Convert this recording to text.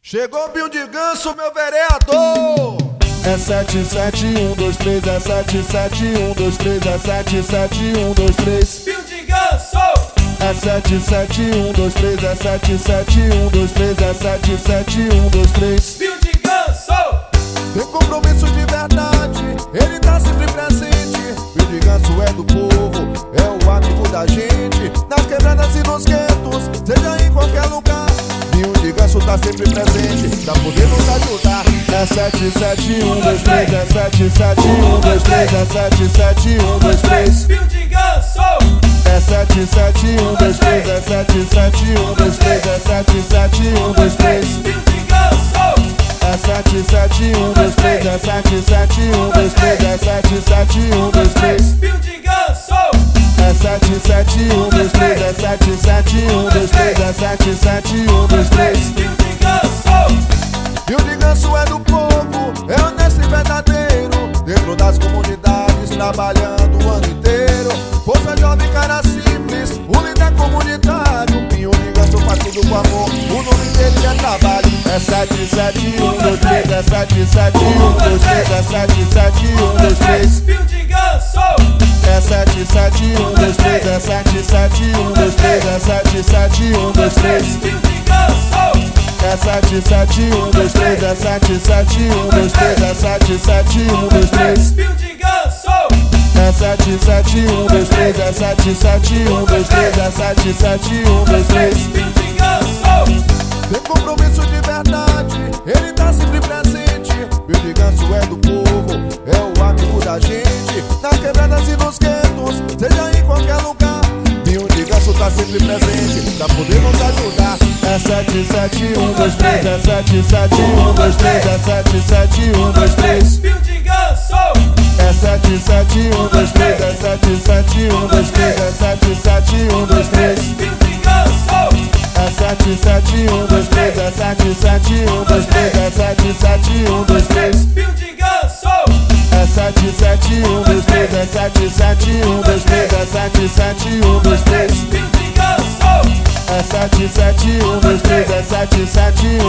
Chegou o Binho de Ganso, meu vereador. É 77123, é 77123, é 77123. Binho de Ganso. É 77123, é 77123, é 77123. Binho de Ganso. Tem compromisso de verdade, ele tá sempre presente. Binho de Ganso é do povo, é o amigo da gente. Nas quebradas e nos guetos, seja em qualquer lugar, Binho de Ganso tá sempre presente, pra poder nos ajudar. É 77123, é 77123, é 77123. Binho de Ganso. É 77123, é 77123, é 77123. Binho de Ganso. É 77123, é 77123, é 77123. Binho de Ganso. É 77123, é 77123, é 77123. Binho de Ganso. Binho de Ganso é do povo, é honesto e verdadeiro, dentro das comunidades, trabalhando o ano inteiro. Força jovem, cara simples, o líder comunitário. Binho de Ganso faz tudo com amor, o nome dele é trabalho. É 77123, é 77123, é 77123. Binho de Ganso. É 77123, é 77123, é 77123. Binho de Ganso. É 77123, é 77123, é 77123. Binho de Ganso. É 77123, é 77123, é 77123. Binho de Ganso. Tem compromisso de verdade, ele tá sempre presente. Binho de Ganso é do povo, é o amigo da gente. Nas quebradas e nos guetos, seja em qualquer lugar, Binho de Ganso tá sempre presente, pra poder nos ajudar. É 77123, é 77123, é 77123. Binho de Ganso. É 77123, é 77123, é 77123. Binho de Ganso. É 77123, é 77123, é 77123. Binho de Ganso. É 77123, é 77123, é 77123. Binho de Ganso. É 77123, é 77123.